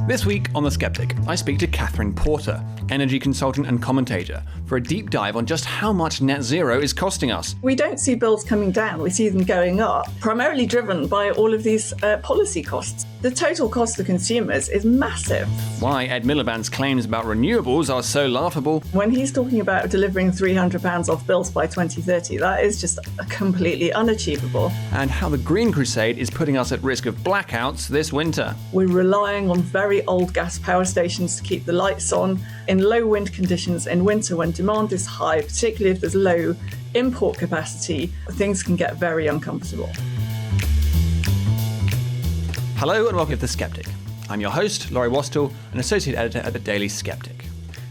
This week on The Sceptic, I speak to Kathryn Porter, energy consultant and commentator, for a deep dive on just how much net zero is costing us. We don't see bills coming down, we see them going up, primarily driven by all of these policy costs. The total cost to consumers is massive. Why Ed Miliband's claims about renewables are so laughable. When he's talking about delivering £300 off bills by 2030, that is just completely unachievable. And how the Green Crusade is putting us at risk of blackouts this winter. We're relying on very old gas power stations to keep the lights on in low wind conditions in winter when demand is high, particularly if there's low import capacity. Things can get very uncomfortable. Hello and welcome to The Sceptic. I'm your host, Laurie Wastell, an associate editor at the Daily Sceptic.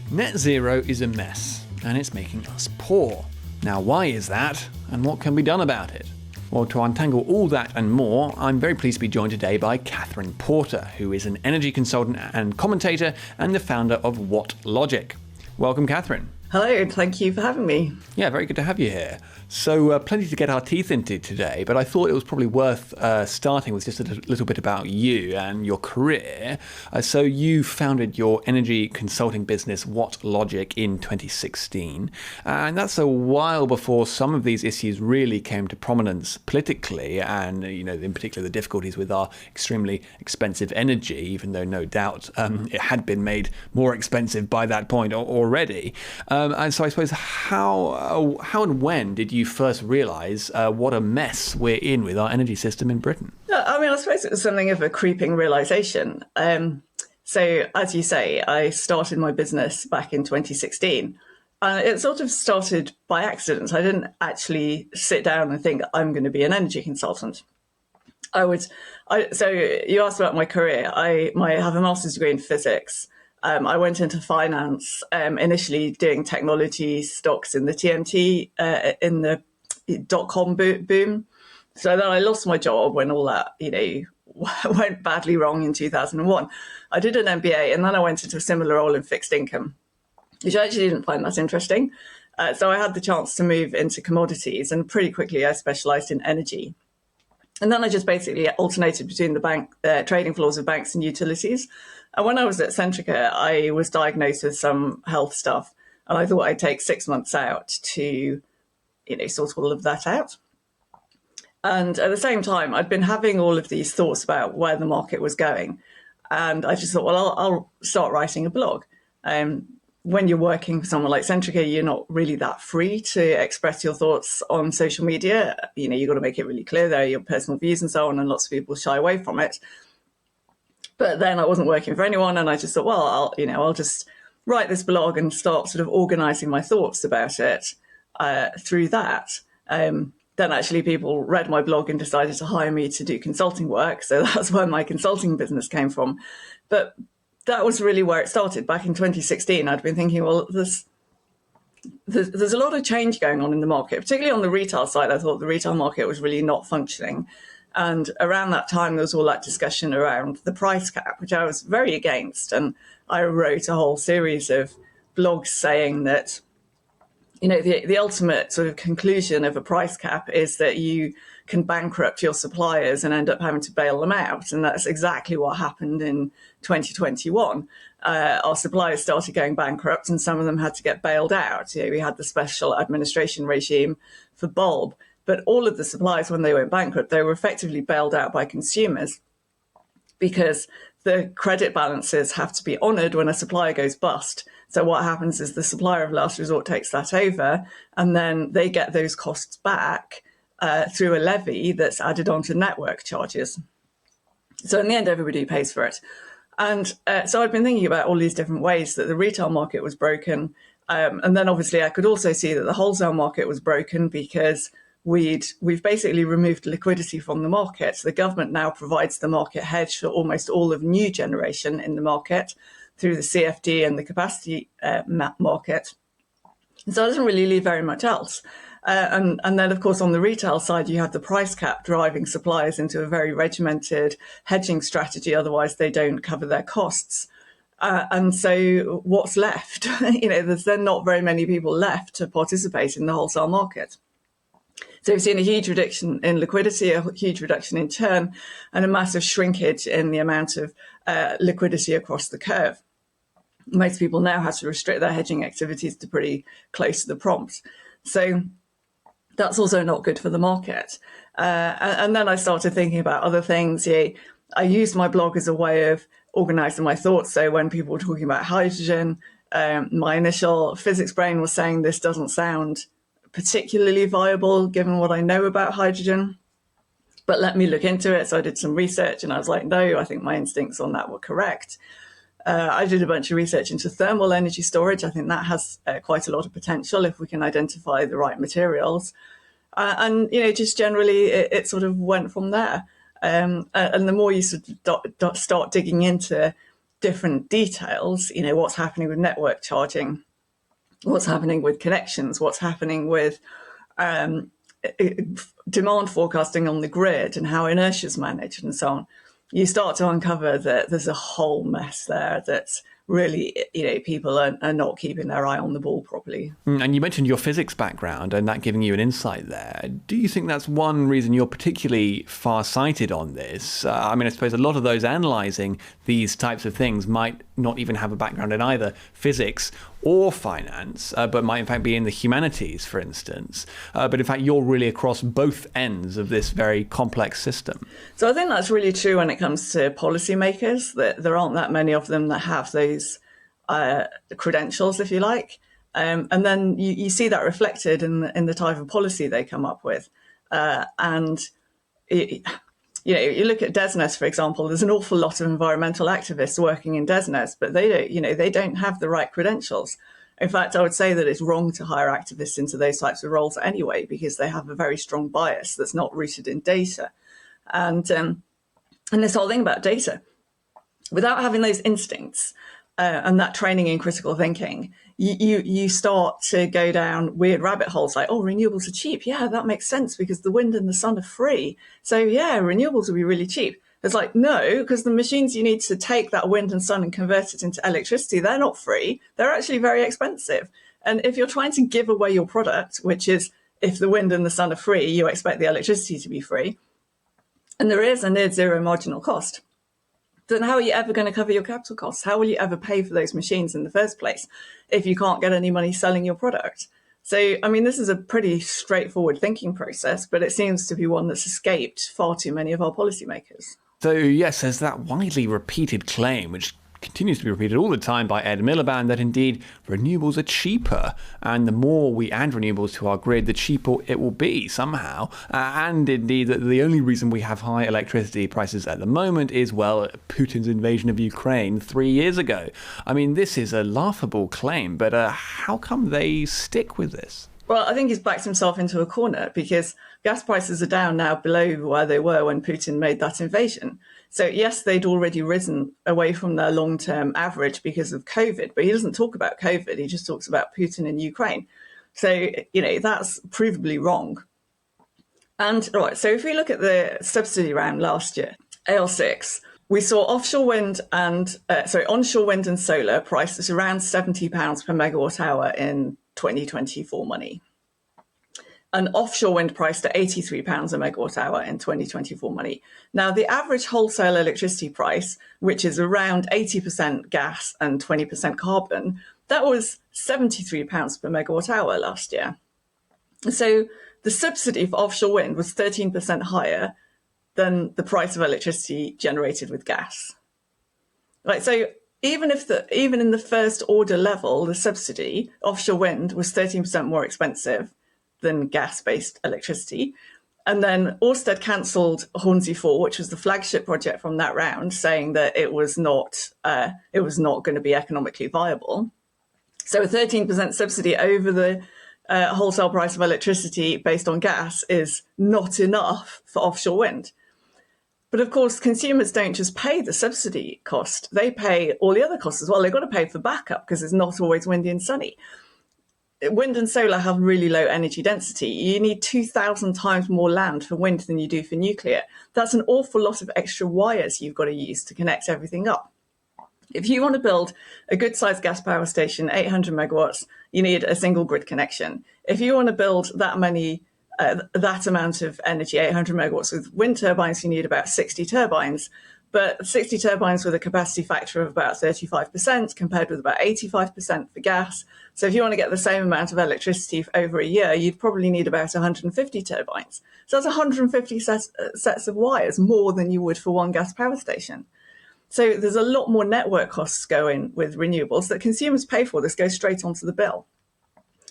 Net zero is a mess, and it's making us poor. Now, why is that, and what can be done about it? Well, to untangle all that and more, I'm very pleased to be joined today by Kathryn Porter, who is an energy consultant and commentator and the founder of What Logic. Welcome, Kathryn. Hello, thank you for having me. Yeah, very good to have you here. So plenty to get our teeth into today, but I thought it was probably worth starting with just a little bit about you and your career. So you founded your energy consulting business, What Logic, in 2016. And that's a while before some of these issues really came to prominence politically, and in particular the difficulties with our extremely expensive energy, even though no doubt it had been made more expensive by that point already. And so I suppose how and when did you first realise what a mess we're in with our energy system in Britain? I suppose it was something of a creeping realisation. So, as you say, I started my business back in 2016. It sort of started by accident. I didn't actually sit down and think I'm going to be an energy consultant. So you asked about my career. I have a master's degree in physics. I went into finance, initially doing technology stocks in the TMT, in the dot-com boom. So then I lost my job when all that, went badly wrong in 2001. I did an MBA and then I went into a similar role in fixed income, which I actually didn't find that interesting. So I had the chance to move into commodities, and pretty quickly I specialised in energy. And then I just basically alternated between the trading floors of banks and utilities. And when I was at Centrica, I was diagnosed with some health stuff. And I thought I'd take 6 months out to, sort all of that out. And at the same time, I'd been having all of these thoughts about where the market was going. And I just thought, well, I'll start writing a blog. When you're working for someone like Centrica, you're not really that free to express your thoughts on social media. You've got to make it really clear there are your personal views and so on, and lots of people shy away from it. But then I wasn't working for anyone, and I just thought, well, I'll just write this blog and start sort of organising my thoughts about it through that. Then actually people read my blog and decided to hire me to do consulting work. So that's where my consulting business came from. But that was really where it started. Back in 2016, I'd been thinking, well, there's a lot of change going on in the market, particularly on the retail side. I thought the retail market was really not functioning. And around that time, there was all that discussion around the price cap, which I was very against. And I wrote a whole series of blogs saying that, the ultimate sort of conclusion of a price cap is that you can bankrupt your suppliers and end up having to bail them out. And that's exactly what happened in 2021. Our suppliers started going bankrupt and some of them had to get bailed out. We had the special administration regime for bulb. But all of the suppliers, when they went bankrupt, they were effectively bailed out by consumers because the credit balances have to be honoured when a supplier goes bust. So what happens is the supplier of last resort takes that over, and then they get those costs back through a levy that's added onto network charges. So in the end, everybody pays for it. And so I'd been thinking about all these different ways that the retail market was broken. And then obviously I could also see that the wholesale market was broken because we've basically removed liquidity from the market. So the government now provides the market hedge for almost all of new generation in the market through the CFD and the capacity market. So it doesn't really leave very much else. And then, of course, on the retail side, you have the price cap driving suppliers into a very regimented hedging strategy. Otherwise, they don't cover their costs. And so what's left? There's then not very many people left to participate in the wholesale market. So we've seen a huge reduction in liquidity, a huge reduction in churn, and a massive shrinkage in the amount of liquidity across the curve. Most people now have to restrict their hedging activities to pretty close to the prompt. So that's also not good for the market. And then I started thinking about other things. I used my blog as a way of organizing my thoughts. So when people were talking about hydrogen, my initial physics brain was saying this doesn't sound particularly viable given what I know about hydrogen, but let me look into it. So I did some research and I was like, no, I think my instincts on that were correct. I did a bunch of research into thermal energy storage. I think that has quite a lot of potential if we can identify the right materials. And just generally, it sort of went from there. And the more you sort of start digging into different details, what's happening with network charging, what's happening with connections, what's happening with demand forecasting on the grid and how inertia is managed and so on, you start to uncover that there's a whole mess there that's really, people are not keeping their eye on the ball properly. And you mentioned your physics background and that giving you an insight there. Do you think that's one reason you're particularly far-sighted on this? I suppose a lot of those analysing these types of things might not even have a background in either physics or finance, but might in fact be in the humanities, for instance. But in fact, you're really across both ends of this very complex system. So I think that's really true when it comes to policymakers, that there aren't that many of them that have those credentials, if you like. And then you see that reflected in the type of policy they come up with. You look at DESNZ, for example, there's an awful lot of environmental activists working in DESNZ, but they don't have the right credentials. In fact, I would say that it's wrong to hire activists into those types of roles anyway, because they have a very strong bias that's not rooted in data. And this whole thing about data, without having those instincts and that training in critical thinking, you start to go down weird rabbit holes like, oh, renewables are cheap. Yeah, that makes sense because the wind and the sun are free. So yeah, renewables will be really cheap. It's like, no, because the machines you need to take that wind and sun and convert it into electricity, they're not free. They're actually very expensive. And if you're trying to give away your product, which is if the wind and the sun are free, you expect the electricity to be free, and there is a near zero marginal cost, then how are you ever going to cover your capital costs? How will you ever pay for those machines in the first place if you can't get any money selling your product? So, this is a pretty straightforward thinking process, but it seems to be one that's escaped far too many of our policymakers. So, yes, there's that widely repeated claim, which continues to be repeated all the time by Ed Miliband, that indeed renewables are cheaper, and the more we add renewables to our grid, the cheaper it will be somehow. And indeed, that the only reason we have high electricity prices at the moment is, well, Putin's invasion of Ukraine 3 years ago. This is a laughable claim, but how come they stick with this? Well, I think he's backed himself into a corner because gas prices are down now below where they were when Putin made that invasion. So yes, they'd already risen away from their long-term average because of COVID, but he doesn't talk about COVID. He just talks about Putin and Ukraine. So, that's provably wrong. And right, so if we look at the subsidy round last year, AL6, we saw onshore wind and solar priced at around £70 per megawatt hour in 2024 money. And offshore wind priced at £83 a megawatt hour in 2024 money. Now, the average wholesale electricity price, which is around 80% gas and 20% carbon, that was £73 per megawatt hour last year. So the subsidy for offshore wind was 13% higher than the price of electricity generated with gas. Right, so even in the first order level, the subsidy, offshore wind was 13% more expensive than gas-based electricity. And then Ørsted cancelled Hornsea 4, which was the flagship project from that round, saying that it was not going to be economically viable. So a 13% subsidy over the wholesale price of electricity based on gas is not enough for offshore wind. But of course, consumers don't just pay the subsidy cost, they pay all the other costs as well. They've got to pay for backup because it's not always windy and sunny. Wind and solar have really low energy density. You need 2,000 times more land for wind than you do for nuclear. That's an awful lot of extra wires you've got to use to connect everything up. If you want to build a good-sized gas power station, 800 megawatts, you need a single grid connection. If you want to build that many that amount of energy, 800 megawatts. With wind turbines, you need about 60 turbines. But 60 turbines with a capacity factor of about 35% compared with about 85% for gas. So if you want to get the same amount of electricity over a year, you'd probably need about 150 turbines. So that's 150 sets of wires, more than you would for one gas power station. So there's a lot more network costs going with renewables that consumers pay for. This goes straight onto the bill.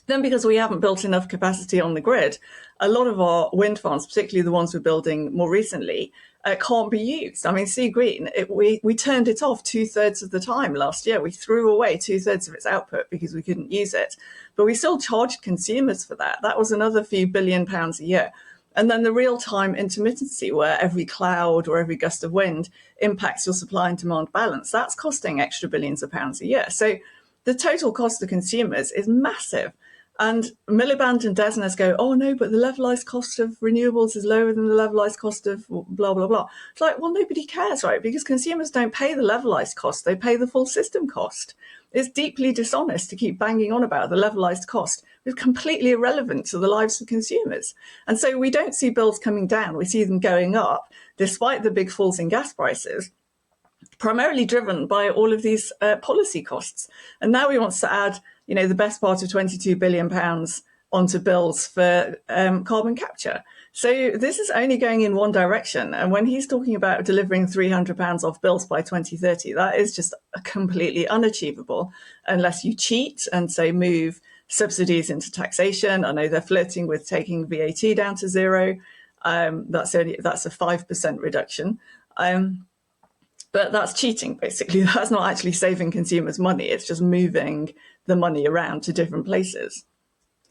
Then, because we haven't built enough capacity on the grid, a lot of our wind farms, particularly the ones we're building more recently, can't be used. I mean, Sea Green, we turned it off 2/3 of the time last year. We threw away 2/3 of its output because we couldn't use it. But we still charged consumers for that. That was another few £billion a year. And then the real-time intermittency, where every cloud or every gust of wind impacts your supply and demand balance, that's costing extra billions of pounds a year. So the total cost to consumers is massive. And Miliband and Desnes go, oh no, but the levelized cost of renewables is lower than the levelized cost of blah, blah, blah. It's like, well, nobody cares, right? Because consumers don't pay the levelized cost, they pay the full system cost. It's deeply dishonest to keep banging on about the levelized cost. It's completely irrelevant to the lives of consumers. And so we don't see bills coming down, we see them going up, despite the big falls in gas prices, primarily driven by all of these policy costs. And now he wants to add, the best part of £22 billion onto bills for carbon capture. So this is only going in one direction. And when he's talking about delivering £300 off bills by 2030, that is just completely unachievable unless you cheat and say move subsidies into taxation. I know they're flirting with taking VAT down to zero. That's a 5% reduction. But that's cheating, basically. That's not actually saving consumers money. It's just moving the money around to different places.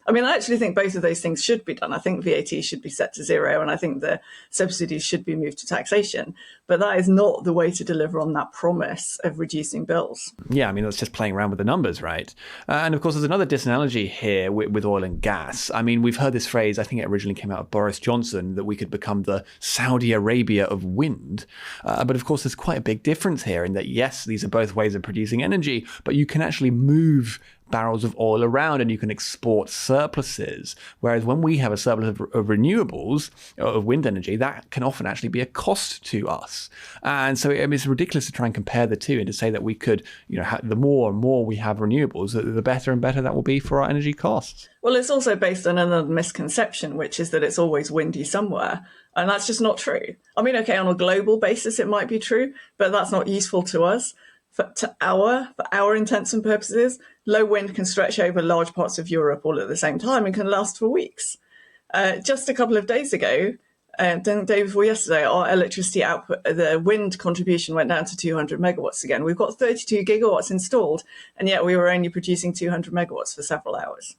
I mean, I actually think both of those things should be done. I think VAT should be set to zero, and I think the subsidies should be moved to taxation. But that is not the way to deliver on that promise of reducing bills. Yeah, I mean, that's just playing around with the numbers, right? And of course, there's another disanalogy here with oil and gas. I mean, we've heard this phrase, I think it originally came out of Boris Johnson, that we could become the Saudi Arabia of wind. But of course, there's quite a big difference here in that, yes, these are both ways of producing energy, but you can actually move barrels of oil around and you can export surpluses. Whereas when we have a surplus of renewables, of wind energy, that can often actually be a cost to us. And so it's ridiculous to try and compare the two and to say that we could, the more and more we have renewables, the better and better that will be for our energy costs. Well, it's also based on another misconception, which is that it's always windy somewhere. And that's just not true. I mean, okay, on a global basis, it might be true, but that's not useful to us. For our intents and purposes, low wind can stretch over large parts of Europe all at the same time and can last for weeks. Just a couple of days ago, the day before yesterday, our electricity output, the wind contribution went down to 200 megawatts again. We've got 32 gigawatts installed, and yet we were only producing 200 megawatts for several hours.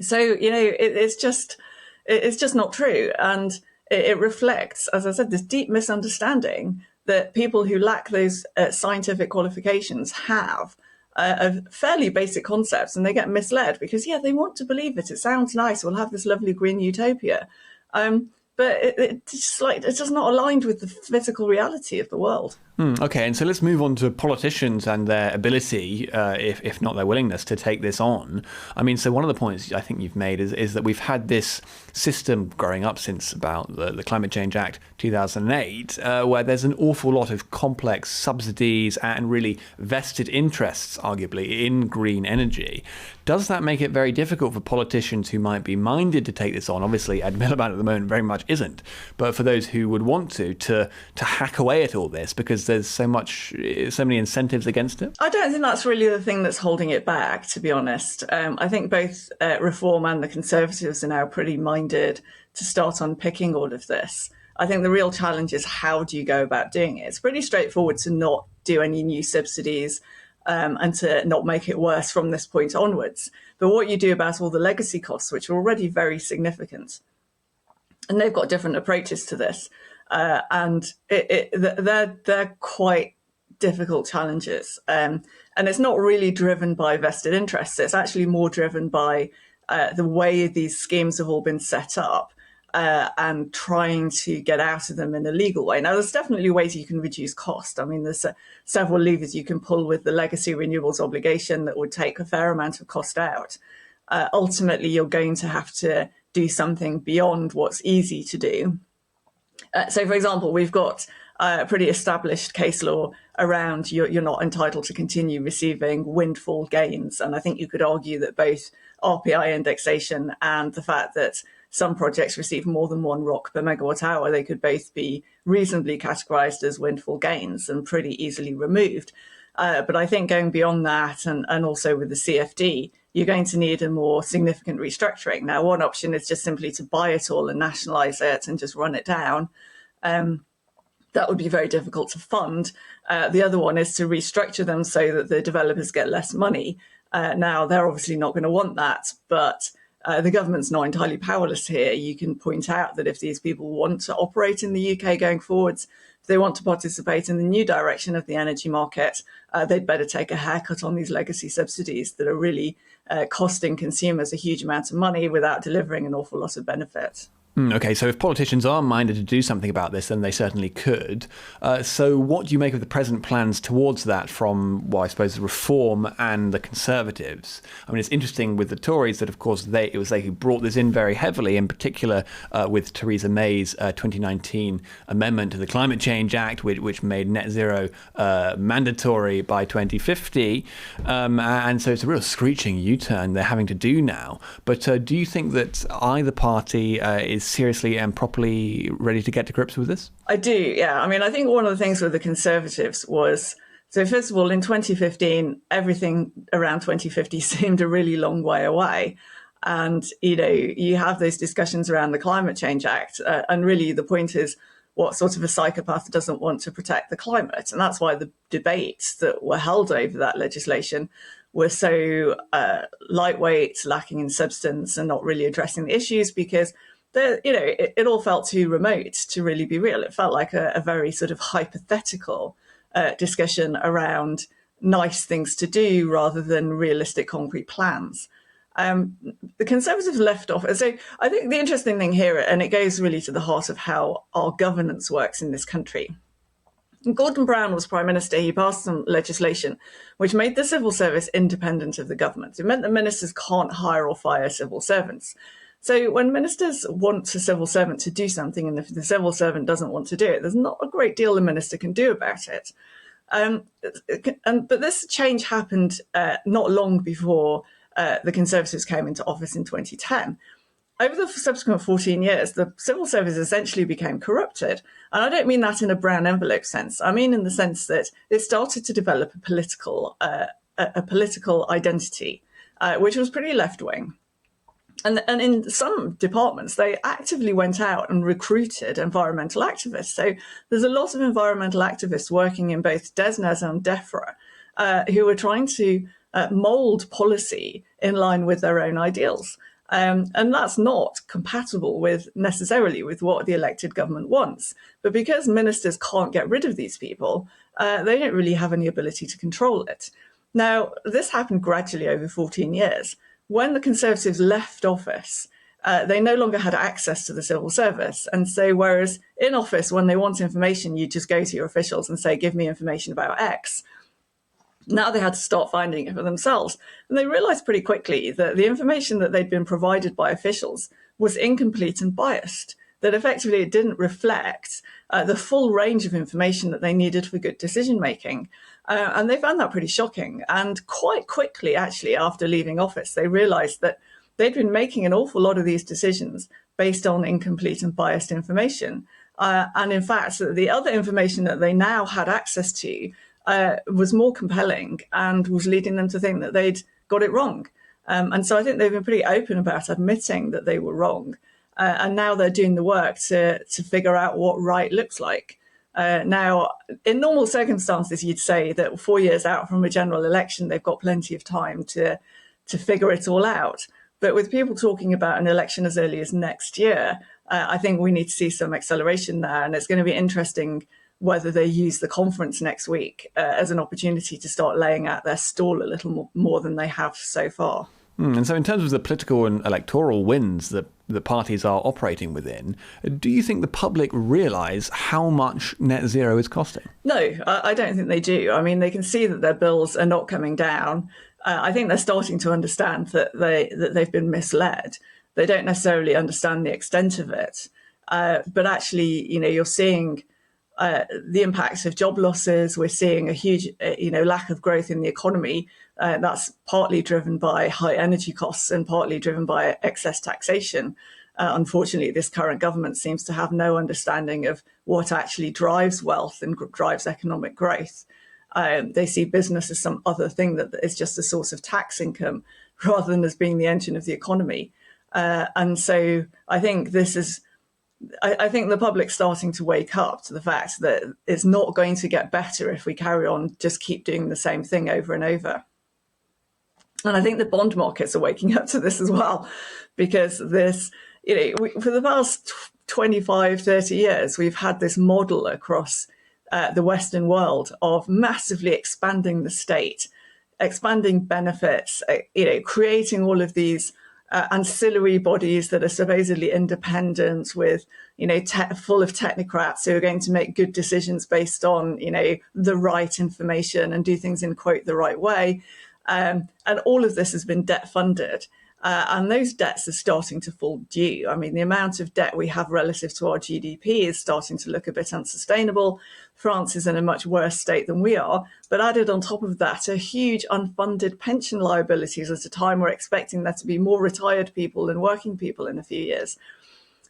So, it's just not true. And it reflects, as I said, this deep misunderstanding that people who lack those scientific qualifications have of fairly basic concepts, and they get misled because, they want to believe it. It sounds nice. We'll have this lovely green utopia. But it's just not aligned with the physical reality of the world. Okay, and so let's move on to politicians and their ability, if not their willingness, to take this on. I mean, so one of the points I think you've made is that we've had this system growing up since about the Climate Change Act 2008, where there's an awful lot of complex subsidies and really vested interests, arguably, in green energy. Does that make it very difficult for politicians who might be minded to take this on? Obviously, Ed Miliband at the moment very much isn't. But for those who would want to hack away at all this, because there's so many incentives against it? I don't think that's really the thing that's holding it back, to be honest. I think both Reform and the Conservatives are now pretty minded to start unpicking all of this. I think the real challenge is how do you go about doing it? It's pretty straightforward to not do any new subsidies and to not make it worse from this point onwards. But what you do about all the legacy costs, which are already very significant, and they've got different approaches to this, and they're quite difficult challenges. And it's not really driven by vested interests. It's actually more driven by the way these schemes have all been set up and trying to get out of them in a legal way. Now, there's definitely ways you can reduce cost. I mean, there's several levers you can pull with the legacy renewables obligation that would take a fair amount of cost out. Ultimately, you're going to have to do something beyond what's easy to do. So, for example, we've got a pretty established case law around you're not entitled to continue receiving windfall gains. And I think you could argue that both RPI indexation and the fact that some projects receive more than one ROC per megawatt hour, they could both be reasonably categorised as windfall gains and pretty easily removed. But I think going beyond that, and also with the CFD, you're going to need a more significant restructuring. Now, one option is just simply to buy it all and nationalise it and just run it down. That would be very difficult to fund. The other one is to restructure them so that the developers get less money. Now, they're obviously not going to want that, but the government's not entirely powerless here. You can point out that if these people want to operate in the UK going forwards, if they want to participate in the new direction of the energy market, they'd better take a haircut on these legacy subsidies that are really costing consumers a huge amount of money without delivering an awful lot of benefit. Okay, so if politicians are minded to do something about this, then they certainly could. So what do you make of the present plans towards that from, well, I suppose, the Reform and the Conservatives? I mean, it's interesting with the Tories that, of course, it was they who brought this in very heavily, in particular with Theresa May's 2019 amendment to the Climate Change Act, which made net zero mandatory by 2050. And so it's a real screeching U-turn they're having to do now. But do you think that either party is seriously and properly ready to get to grips with this? I do, yeah. I mean, I think one of the things with the Conservatives was, so first of all, in 2015, everything around 2050 seemed a really long way away. And, you have those discussions around the Climate Change Act. And really the point is, what sort of a psychopath doesn't want to protect the climate? And that's why the debates that were held over that legislation were so lightweight, lacking in substance, and not really addressing the issues, because it all felt too remote to really be real. It felt like a very sort of hypothetical discussion around nice things to do rather than realistic concrete plans. The Conservatives left off. So I think the interesting thing here, and it goes really to the heart of how our governance works in this country. Gordon Brown was Prime Minister. He passed some legislation which made the civil service independent of the government. It meant that ministers can't hire or fire civil servants. So when ministers want a civil servant to do something, and if the civil servant doesn't want to do it, there's not a great deal the minister can do about it. But this change happened not long before the Conservatives came into office in 2010. Over the subsequent 14 years, the civil service essentially became corrupted. And I don't mean that in a brown envelope sense. I mean in the sense that it started to develop a political identity, which was pretty left-wing. And in some departments, they actively went out and recruited environmental activists. So there's a lot of environmental activists working in both DESNZ and DEFRA who are trying to mould policy in line with their own ideals. And that's not compatible necessarily with what the elected government wants. But because ministers can't get rid of these people, they don't really have any ability to control it. Now, this happened gradually over 14 years. When the Conservatives left office, they no longer had access to the civil service. And so whereas in office, when they want information, you just go to your officials and say, give me information about X. Now they had to start finding it for themselves. And they realised pretty quickly that the information that they'd been provided by officials was incomplete and biased, that effectively it didn't reflect the full range of information that they needed for good decision-making. And they found that pretty shocking. And quite quickly, actually, after leaving office, they realised that they'd been making an awful lot of these decisions based on incomplete and biased information. And in fact, the other information that they now had access to was more compelling and was leading them to think that they'd got it wrong. And so I think they've been pretty open about admitting that they were wrong. And now they're doing the work to figure out what right looks like. Now, in normal circumstances, you'd say that 4 years out from a general election, they've got plenty of time to figure it all out. But with people talking about an election as early as next year, I think we need to see some acceleration there. And it's going to be interesting whether they use the conference next week as an opportunity to start laying out their stall a little more than they have so far. And so in terms of the political and electoral wins that the parties are operating within, do you think the public realise how much net zero is costing? No, I don't think they do. I mean, they can see that their bills are not coming down. I think they're starting to understand that they've been misled. they don't necessarily understand the extent of it. But actually, you're seeing the impacts of job losses. We're seeing a huge, lack of growth in the economy. That's partly driven by high energy costs and partly driven by excess taxation. Unfortunately, this current government seems to have no understanding of what actually drives wealth and drives economic growth. They see business as some other thing that is just a source of tax income rather than as being the engine of the economy. And so I think I think the public's starting to wake up to the fact that it's not going to get better if we carry on, just keep doing the same thing over and over. And I think the bond markets are waking up to this as well, because for the past 25, 30 years, we've had this model across the Western world of massively expanding the state, expanding benefits, creating all of these ancillary bodies that are supposedly independent with, full of technocrats who are going to make good decisions based on, the right information and do things in, quote, the right way. And all of this has been debt funded. And those debts are starting to fall due. I mean, the amount of debt we have relative to our GDP is starting to look a bit unsustainable. France is in a much worse state than we are. But added on top of that are huge unfunded pension liabilities at a time we're expecting there to be more retired people than working people in a few years.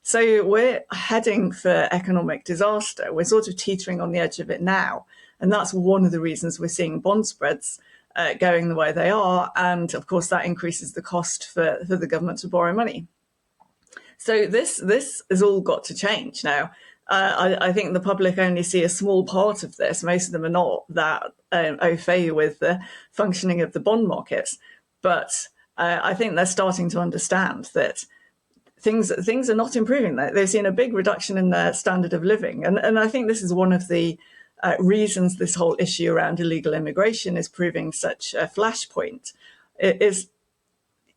So we're heading for economic disaster. We're sort of teetering on the edge of it now. And that's one of the reasons we're seeing bond spreads going the way they are. And of course, that increases the cost for the government to borrow money. So this has all got to change now. I think the public only see a small part of this. Most of them are not that au fait with the functioning of the bond markets. But I think they're starting to understand that things are not improving. They've seen a big reduction in their standard of living. And I think this is one of the reasons this whole issue around illegal immigration is proving such a flashpoint.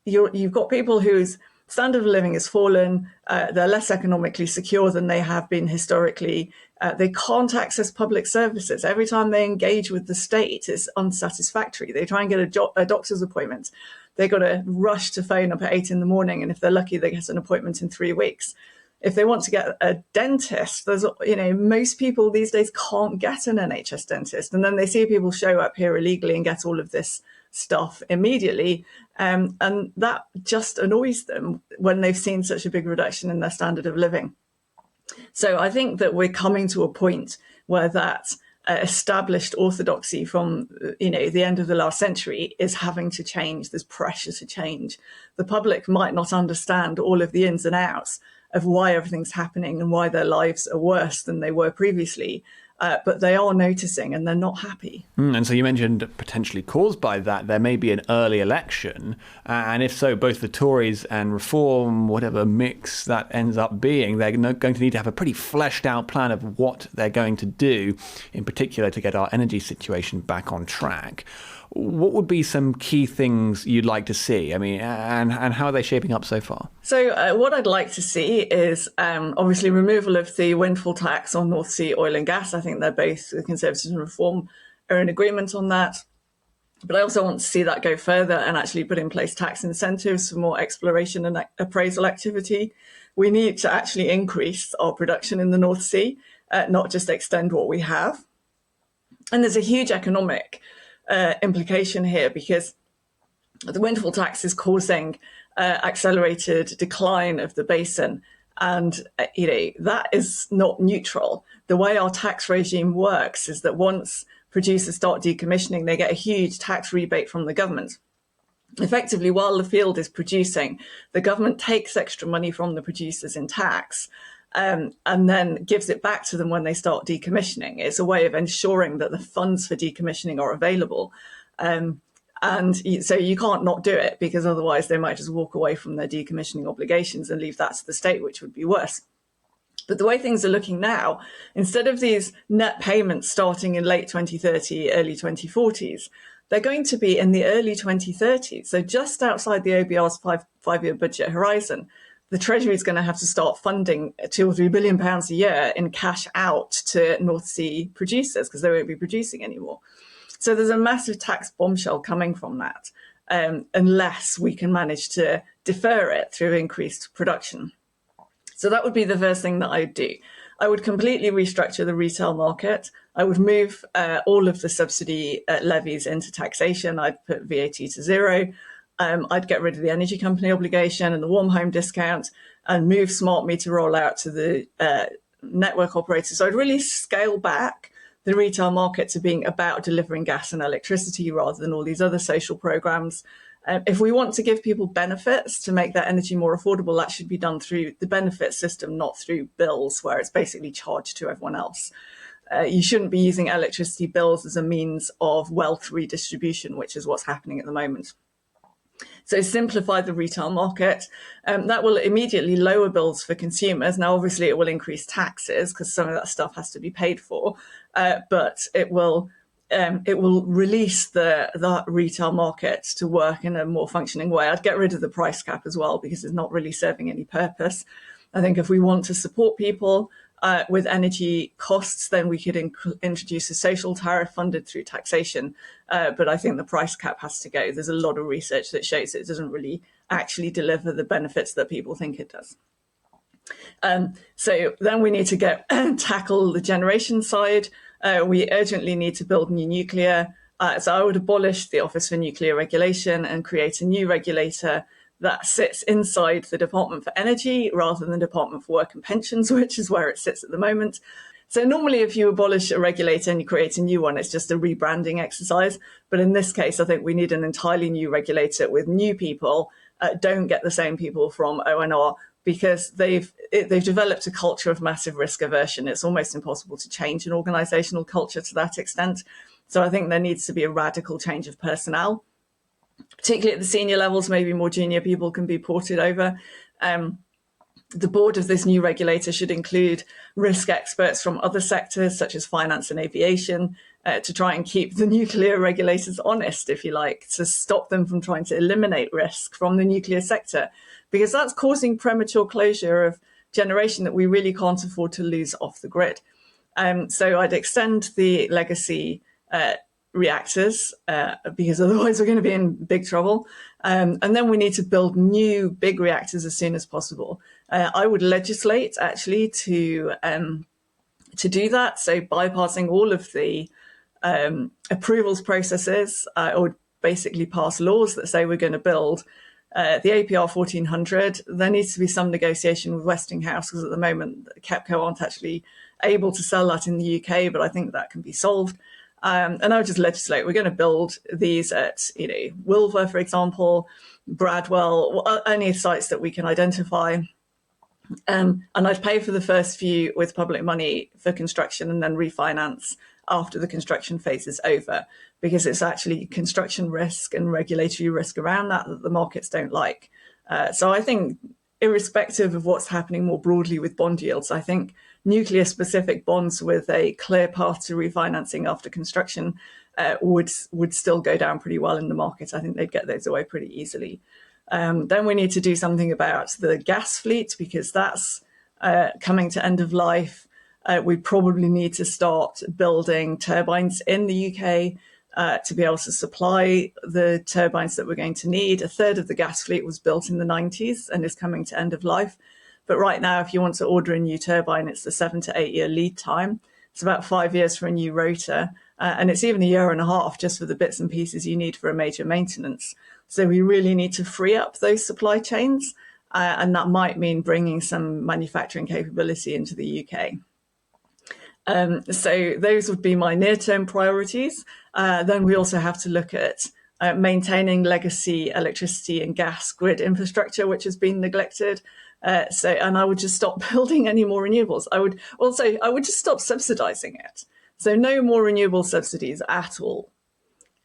You've got people whose standard of living has fallen, they're less economically secure than they have been historically, they can't access public services. Every time they engage with the state, it's unsatisfactory. They try and get a doctor's appointment. They've got to rush to phone up at 8 a.m, and if they're lucky, they get an appointment in 3 weeks. If they want to get a dentist, most people these days can't get an NHS dentist. And then they see people show up here illegally and get all of this stuff immediately. And that just annoys them when they've seen such a big reduction in their standard of living. So I think that we're coming to a point where that established orthodoxy from, the end of the last century is having to change. There's pressure to change. The public might not understand all of the ins and outs of why everything's happening and why their lives are worse than they were previously. But they are noticing and they're not happy. And so you mentioned potentially caused by that, there may be an early election. And if so, both the Tories and Reform, whatever mix that ends up being, they're going to need to have a pretty fleshed out plan of what they're going to do, in particular to get our energy situation back on track. What would be some key things you'd like to see? I mean, and how are they shaping up so far? So what I'd like to see is obviously removal of the windfall tax on North Sea oil and gas. I think they're both, the Conservatives and Reform, are in agreement on that. But I also want to see that go further and actually put in place tax incentives for more exploration and appraisal activity. We need to actually increase our production in the North Sea, not just extend what we have. And there's a huge economic implication here, because the windfall tax is causing accelerated decline of the basin. And, that is not neutral. The way our tax regime works is that once producers start decommissioning, they get a huge tax rebate from the government. Effectively, while the field is producing, the government takes extra money from the producers in tax and then gives it back to them when they start decommissioning. It's a way of ensuring that the funds for decommissioning are available. And so you can't not do it, because otherwise they might just walk away from their decommissioning obligations and leave that to the state, which would be worse. But the way things are looking now, instead of these net payments starting in late 2030, early 2040s, they're going to be in the early 2030s. So just outside the OBR's five-year budget horizon, the Treasury is going to have to start funding £2 or £3 billion a year in cash out to North Sea producers, because they won't be producing anymore. So there's a massive tax bombshell coming from that. unless we can manage to defer it through increased production. So that would be the first thing that I'd do. I would completely restructure the retail market. I would move all of the subsidy levies into taxation. I'd put VAT to zero. I'd get rid of the energy company obligation and the warm home discount and move smart meter rollout to the network operators. So I'd really scale back the retail market to being about delivering gas and electricity rather than all these other social programs. If we want to give people benefits to make their energy more affordable, that should be done through the benefit system, not through bills, where it's basically charged to everyone else. You shouldn't be using electricity bills as a means of wealth redistribution, which is what's happening at the moment. So simplify the retail market. That will immediately lower bills for consumers. Now, obviously, it will increase taxes because some of that stuff has to be paid for, but it will release the retail market to work in a more functioning way. I'd get rid of the price cap as well because it's not really serving any purpose. I think if we want to support people with energy costs, then we could introduce a social tariff funded through taxation. But I think the price cap has to go. There's a lot of research that shows it doesn't really actually deliver the benefits that people think it does. So then we need to tackle the generation side. We urgently need to build new nuclear. So I would abolish the Office for Nuclear Regulation and create a new regulator that sits inside the Department for Energy rather than the Department for Work and Pensions, which is where it sits at the moment. So normally if you abolish a regulator and you create a new one, it's just a rebranding exercise. But in this case, I think we need an entirely new regulator with new people. Don't get the same people from ONR because they've developed a culture of massive risk aversion. It's almost impossible to change an organisational culture to that extent. So I think there needs to be a radical change of personnel. Particularly at the senior levels, maybe more junior people can be ported over. The board of this new regulator should include risk experts from other sectors, such as finance and aviation, to try and keep the nuclear regulators honest, if you like, to stop them from trying to eliminate risk from the nuclear sector, because that's causing premature closure of generation that we really can't afford to lose off the grid. So I'd extend the legacy reactors because otherwise we're going to be in big trouble. And then we need to build new big reactors as soon as possible. I would legislate actually to do that. So bypassing all of the approvals processes, I would basically pass laws that say we're going to build the APR 1400. There needs to be some negotiation with Westinghouse because at the moment KEPCO aren't actually able to sell that in the UK, but I think that can be solved. And I would just legislate, we're going to build these at, Wilver, for example, Bradwell, any sites that we can identify. And I'd pay for the first few with public money for construction and then refinance after the construction phase is over, because it's actually construction risk and regulatory risk around that the markets don't like. So I think irrespective of what's happening more broadly with bond yields, I think nuclear-specific bonds with a clear path to refinancing after construction would still go down pretty well in the market. I think they'd get those away pretty easily. Then we need to do something about the gas fleet because that's coming to end of life. We probably need to start building turbines in the UK to be able to supply the turbines that we're going to need. A third of the gas fleet was built in the 90s and is coming to end of life. But right now, if you want to order a new turbine, it's the 7 to 8 year lead time. It's about 5 years for a new rotor. And it's even a year and a half just for the bits and pieces you need for a major maintenance. So we really need to free up those supply chains. And that might mean bringing some manufacturing capability into the UK. So those would be my near-term priorities. Then we also have to look at maintaining legacy electricity and gas grid infrastructure, which has been neglected. And I would just stop building any more renewables. I would just stop subsidizing it. So no more renewable subsidies at all.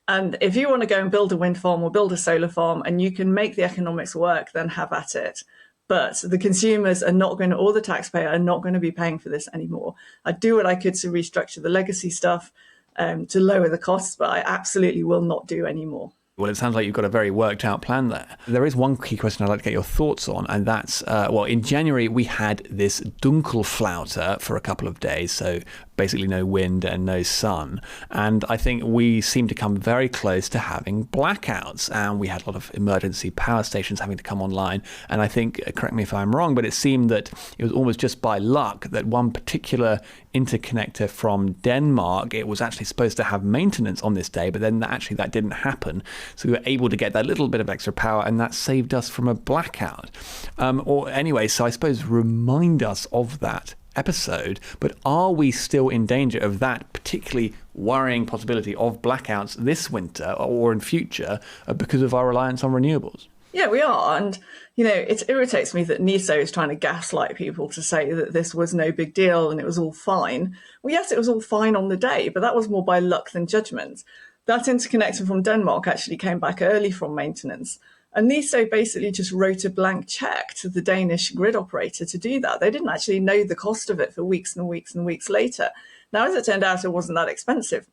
And if you want to go and build a wind farm or build a solar farm and you can make the economics work, then have at it. But the consumers are not going to, or the taxpayer are not going to be paying for this anymore. I'd do what I could to restructure the legacy stuff to lower the costs, but I absolutely will not do any more. Well, it sounds like you've got a very worked out plan there. There is one key question I'd like to get your thoughts on, and that's, in January we had this Dunkelflaute for a couple of days, so basically no wind and no sun. And I think we seem to come very close to having blackouts. And we had a lot of emergency power stations having to come online. And I think, correct me if I'm wrong, but it seemed that it was almost just by luck that one particular interconnector from Denmark, it was actually supposed to have maintenance on this day, but then that didn't happen. So we were able to get that little bit of extra power, and that saved us from a blackout. Or anyway, so I suppose remind us of that episode, but are we still in danger of that particularly worrying possibility of blackouts this winter or in future because of our reliance on renewables? Yeah, we are. And, it irritates me that NESO is trying to gaslight people to say that this was no big deal and it was all fine. Well, yes, it was all fine on the day, but that was more by luck than judgment. That interconnector from Denmark actually came back early from maintenance. And NESO basically just wrote a blank check to the Danish grid operator to do that. They didn't actually know the cost of it for weeks and weeks and weeks later. Now, as it turned out, it wasn't that expensive.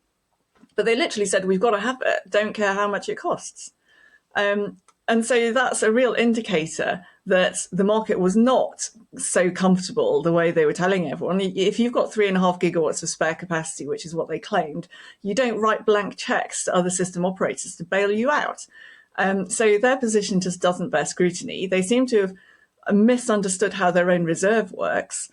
But they literally said, we've got to have it. Don't care how much it costs. And so that's a real indicator that the market was not so comfortable the way they were telling everyone. If you've got 3.5 gigawatts of spare capacity, which is what they claimed, you don't write blank checks to other system operators to bail you out. So their position just doesn't bear scrutiny. They seem to have misunderstood how their own reserve works.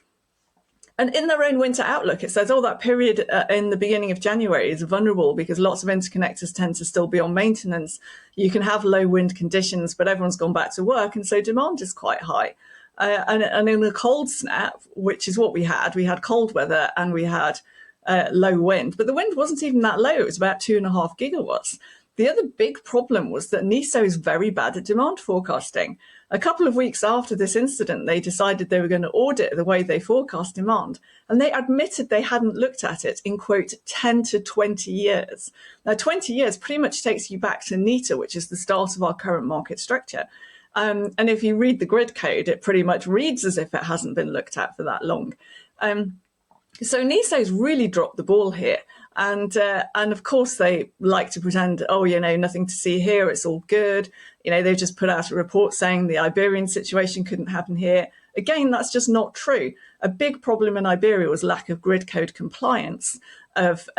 And in their own winter outlook, it says, that period in the beginning of January is vulnerable because lots of interconnectors tend to still be on maintenance. You can have low wind conditions, but everyone's gone back to work. And so demand is quite high. And in a cold snap, which is what we had cold weather and we had low wind. But the wind wasn't even that low. It was about 2.5 gigawatts. The other big problem was that NESO is very bad at demand forecasting. A couple of weeks after this incident, they decided they were going to audit the way they forecast demand. And they admitted they hadn't looked at it in, quote, 10 to 20 years. Now, 20 years pretty much takes you back to NETA, which is the start of our current market structure. And if you read the grid code, it pretty much reads as if it hasn't been looked at for that long. So NESO's really dropped the ball here. And of course, they like to pretend, nothing to see here. It's all good. They've just put out a report saying the Iberian situation couldn't happen here. Again, that's just not true. A big problem in Iberia was lack of grid code compliance of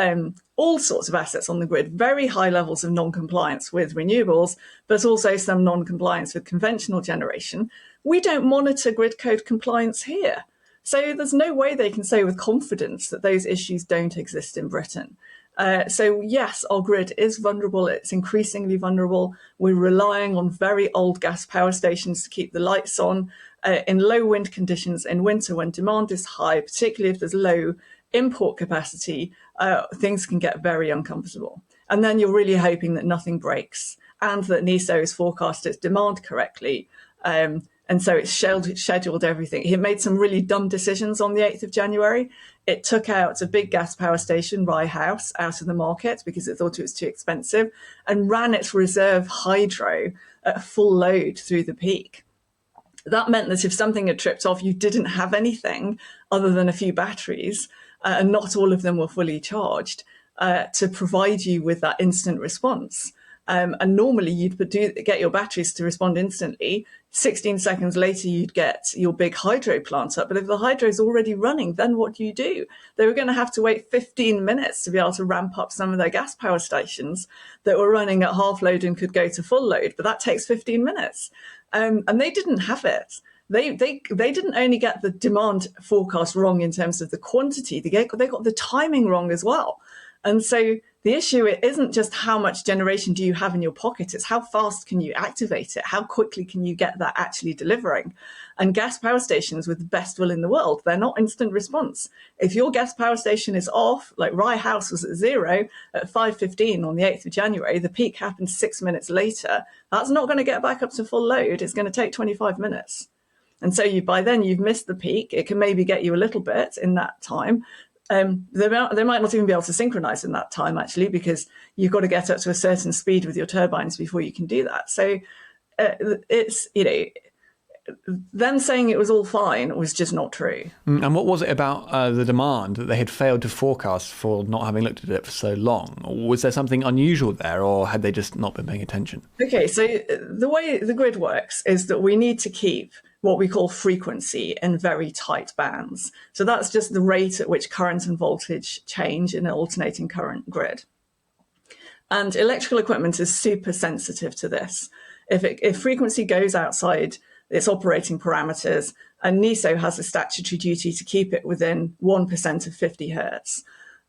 all sorts of assets on the grid, very high levels of non-compliance with renewables, but also some non-compliance with conventional generation. We don't monitor grid code compliance here. So there's no way they can say with confidence that those issues don't exist in Britain. So yes, our grid is vulnerable. It's increasingly vulnerable. We're relying on very old gas power stations to keep the lights on in low wind conditions in winter when demand is high, particularly if there's low import capacity, things can get very uncomfortable. And then you're really hoping that nothing breaks and that NESO has forecast its demand correctly. And so it scheduled everything. It made some really dumb decisions on the 8th of January. It took out a big gas power station, Rye House, out of the market because it thought it was too expensive and ran its reserve hydro at full load through the peak. That meant that if something had tripped off, you didn't have anything other than a few batteries, and not all of them were fully charged, to provide you with that instant response. And normally you'd get your batteries to respond instantly. 16 seconds later, you'd get your big hydro plant up. But if the hydro is already running, then what do? They were going to have to wait 15 minutes to be able to ramp up some of their gas power stations that were running at half load and could go to full load. But that takes 15 minutes. And they didn't have it. They didn't only get the demand forecast wrong in terms of the quantity, they got the timing wrong as well. And so the issue isn't just how much generation do you have in your pocket, it's how fast can you activate it, how quickly can you get that actually delivering. And gas power stations with the best will in the world, they're not instant response. If your gas power station is off, like Rye House was at 0 at 5:15 on the 8th of January, the peak happened 6 minutes later, that's not going to get back up to full load, it's going to take 25 minutes. And so by then you've missed the peak, it can maybe get you a little bit in that time. They might not even be able to synchronize in that time, actually, because you've got to get up to a certain speed with your turbines before you can do that. So it's, them saying it was all fine was just not true. And what was it about the demand that they had failed to forecast for not having looked at it for so long? Was there something unusual there, or had they just not been paying attention? Okay, so the way the grid works is that we need to keep what we call frequency in very tight bands. So that's just the rate at which current and voltage change in an alternating current grid. And electrical equipment is super sensitive to this. If frequency goes outside its operating parameters, and NESO has a statutory duty to keep it within 1% of 50 hertz,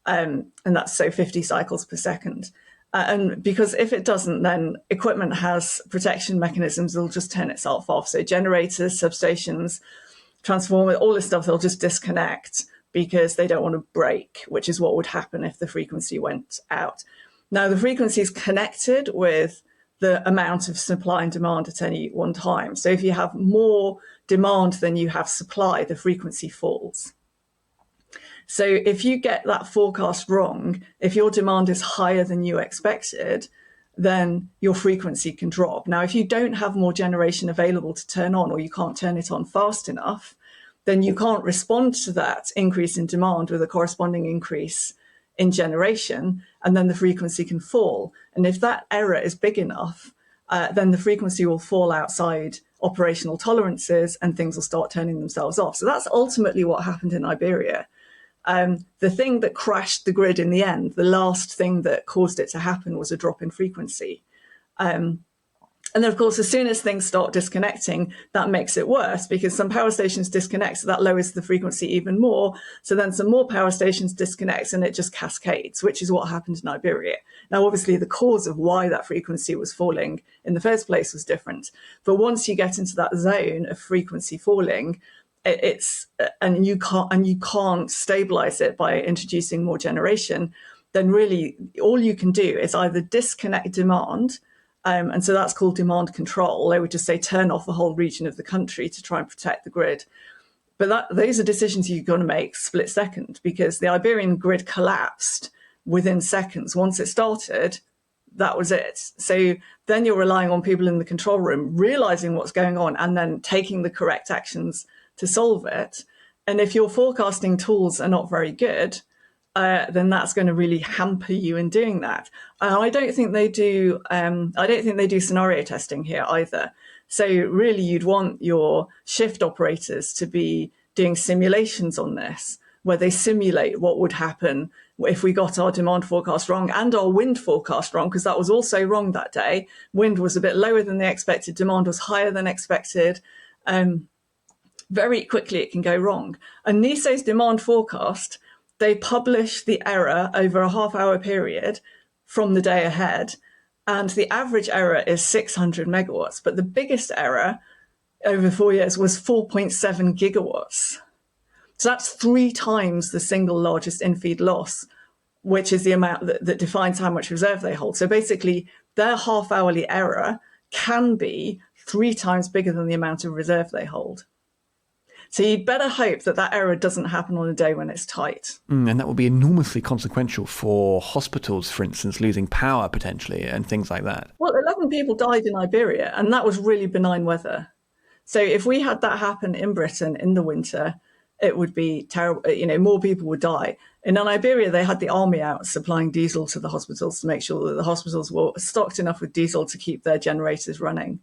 and that's so 50 cycles per second. And because if it doesn't, then equipment has protection mechanisms that'll just turn itself off. So generators, substations, transformers, all this stuff, they'll just disconnect because they don't want to break, which is what would happen if the frequency went out. Now, the frequency is connected with the amount of supply and demand at any one time. So if you have more demand than you have supply, the frequency falls. So if you get that forecast wrong, if your demand is higher than you expected, then your frequency can drop. Now, if you don't have more generation available to turn on, or you can't turn it on fast enough, then you can't respond to that increase in demand with a corresponding increase in generation, and then the frequency can fall. And if that error is big enough, then the frequency will fall outside operational tolerances and things will start turning themselves off. So that's ultimately what happened in Iberia. The thing that crashed the grid in the end, the last thing that caused it to happen, was a drop in frequency. And then, of course, as soon as things start disconnecting, that makes it worse because some power stations disconnect, so that lowers the frequency even more. So then some more power stations disconnect and it just cascades, which is what happened in Iberia. Now, obviously, the cause of why that frequency was falling in the first place was different. But once you get into that zone of frequency falling, and you can't stabilize it by introducing more generation, then really all you can do is either disconnect demand, and so that's called demand control. They would just say turn off a whole region of the country to try and protect the grid. But those are decisions you've got to make split second, because the Iberian grid collapsed within seconds. Once it started, that was it. So then you're relying on people in the control room realizing what's going on and then taking the correct actions to solve it. And if your forecasting tools are not very good, then that's going to really hamper you in doing that. I don't think they do. I don't think they do scenario testing here either. So really, you'd want your shift operators to be doing simulations on this, where they simulate what would happen if we got our demand forecast wrong and our wind forecast wrong, because that was also wrong that day. Wind was a bit lower than they expected. Demand was higher than expected. Very quickly it can go wrong. And NESO's demand forecast, they publish the error over a half-hour period from the day ahead, and the average error is 600 megawatts. But the biggest error over 4 years was 4.7 gigawatts. So that's 3 times the single largest in-feed loss, which is the amount that defines how much reserve they hold. So basically, their half-hourly error can be 3 times bigger than the amount of reserve they hold. So you'd better hope that that error doesn't happen on a day when it's tight. And that will be enormously consequential for hospitals, for instance, losing power potentially and things like that. Well, 11 people died in Iberia, and that was really benign weather. So if we had that happen in Britain in the winter, it would be terrible. More people would die. And in Iberia, they had the army out supplying diesel to the hospitals to make sure that the hospitals were stocked enough with diesel to keep their generators running.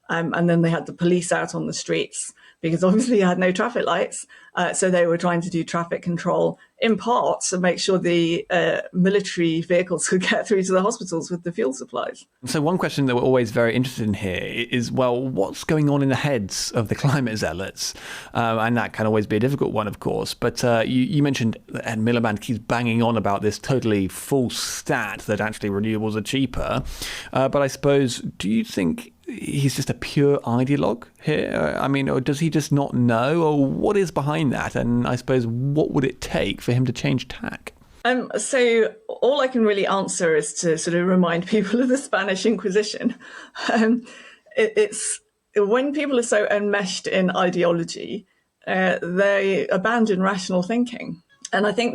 And then they had the police out on the streets, because obviously you had no traffic lights. So they were trying to do traffic control in part to make sure the military vehicles could get through to the hospitals with the fuel supplies. So one question that we're always very interested in here is, well, what's going on in the heads of the climate zealots? And that can always be a difficult one, of course. But you mentioned that Ed Miliband keeps banging on about this totally false stat that actually renewables are cheaper. But I suppose, do you think he's just a pure ideologue here? I mean, or does he just not know? Or what is behind that? And I suppose, what would it take for him to change tack? So all I can really answer is to sort of remind people of the Spanish Inquisition. It's when people are so enmeshed in ideology, they abandon rational thinking. And I think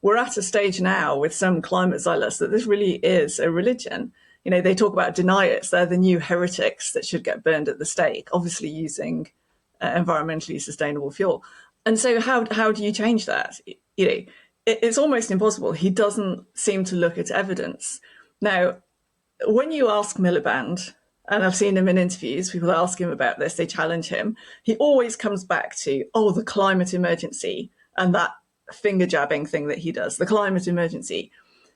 we're at a stage now with some climate zealots that this really is a religion. They talk about deniers. They're the new heretics that should get burned at the stake, obviously using environmentally sustainable fuel. And so how do you change that? It's almost impossible. He doesn't seem to look at evidence. Now, when you ask Miliband, and I've seen him in interviews, people ask him about this, they challenge him, he always comes back to, the climate emergency, and that finger jabbing thing that he does, the climate emergency.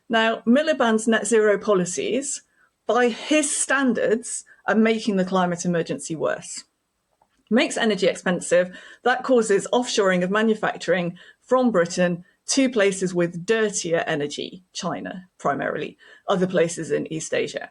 Now, Miliband's net zero policies, by his standards, are making the climate emergency worse. Makes energy expensive. That causes offshoring of manufacturing from Britain to places with dirtier energy, China primarily, other places in East Asia.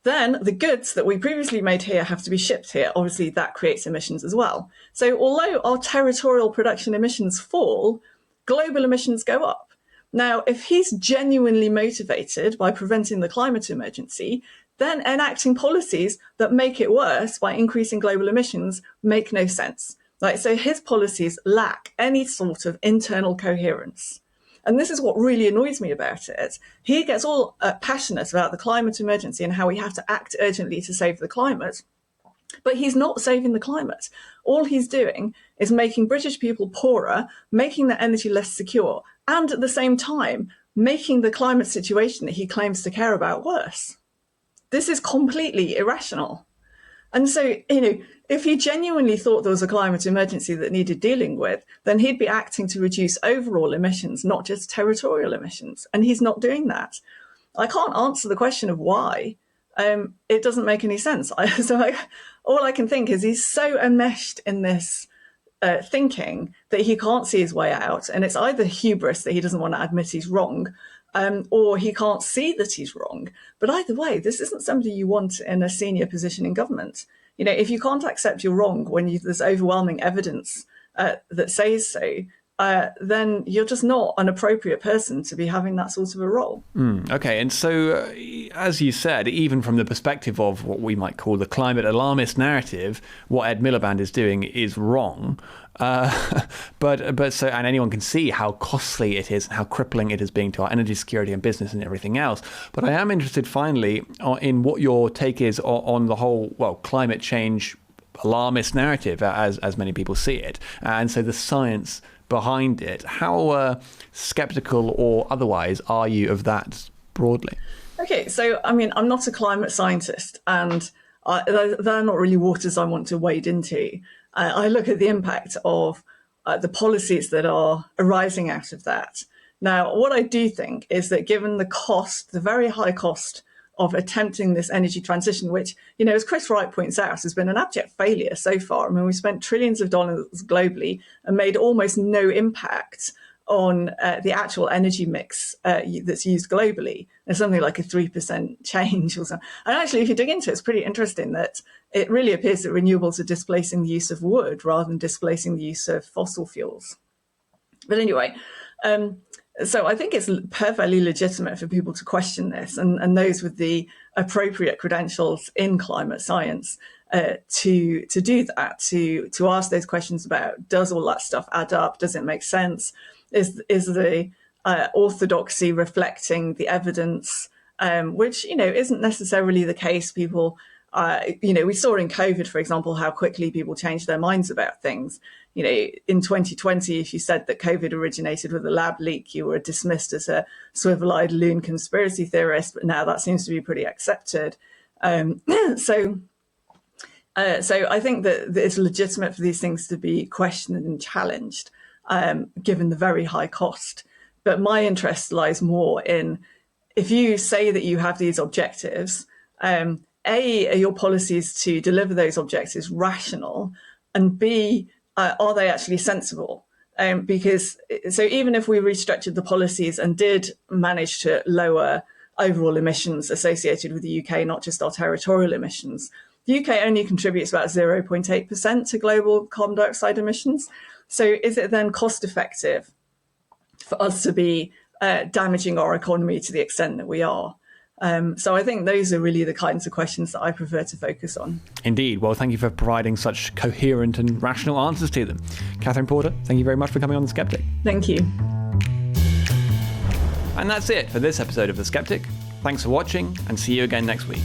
Then the goods that we previously made here have to be shipped here. Obviously, that creates emissions as well. So although our territorial production emissions fall, global emissions go up. Now, if he's genuinely motivated by preventing the climate emergency, then enacting policies that make it worse by increasing global emissions make no sense. So his policies lack any sort of internal coherence. And this is what really annoys me about it. He gets all passionate about the climate emergency and how we have to act urgently to save the climate. But he's not saving the climate. All he's doing is making British people poorer, making their energy less secure, and at the same time, making the climate situation that he claims to care about worse. This is completely irrational. And so, if he genuinely thought there was a climate emergency that needed dealing with, then he'd be acting to reduce overall emissions, not just territorial emissions. And he's not doing that. I can't answer the question of why. It doesn't make any sense. All I can think is he's so enmeshed in this thinking that he can't see his way out. And it's either hubris that he doesn't want to admit he's wrong, or he can't see that he's wrong. But either way, this isn't somebody you want in a senior position in government. If you can't accept you're wrong when there's overwhelming evidence that says so, then you're just not an appropriate person to be having that sort of a role. Okay, and so, as you said, even from the perspective of what we might call the climate alarmist narrative, what Ed Miliband is doing is wrong. But and anyone can see how costly it is and how crippling it is being to our energy security and business and everything else. But I am interested, finally, in what your take is on the whole, climate change alarmist narrative, as many people see it, and so the science behind it. How skeptical or otherwise are you of that broadly? Okay, so I'm not a climate scientist, and they're not really waters I want to wade into. I look at the impact of the policies that are arising out of that. Now, what I do think is that given the cost, the very high cost of attempting this energy transition, which, as Chris Wright points out, has been an abject failure so far. We've spent trillions of dollars globally and made almost no impact on the actual energy mix that's used globally. There's something like a 3% change or something. And actually, if you dig into it, it's pretty interesting that it really appears that renewables are displacing the use of wood rather than displacing the use of fossil fuels. But anyway, so I think it's perfectly legitimate for people to question this, and those with the appropriate credentials in climate science to do that, to ask those questions about, does all that stuff add up? Does it make sense? Is the orthodoxy reflecting the evidence, which, isn't necessarily the case. People, we saw in COVID, for example, how quickly people changed their minds about things. In 2020, if you said that COVID originated with a lab leak, you were dismissed as a swivel-eyed loon conspiracy theorist, but now that seems to be pretty accepted. So I think that it's legitimate for these things to be questioned and challenged, given the very high cost. But my interest lies more in, if you say that you have these objectives, A, are your policies to deliver those objectives rational? And B, are they actually sensible? Because even if we restructured the policies and did manage to lower overall emissions associated with the UK, not just our territorial emissions, the UK only contributes about 0.8% to global carbon dioxide emissions. So is it then cost effective for us to be damaging our economy to the extent that we are? So I think those are really the kinds of questions that I prefer to focus on. Indeed. Well, thank you for providing such coherent and rational answers to them. Kathryn Porter, thank you very much for coming on The Sceptic. Thank you. And that's it for this episode of The Sceptic. Thanks for watching, and see you again next week.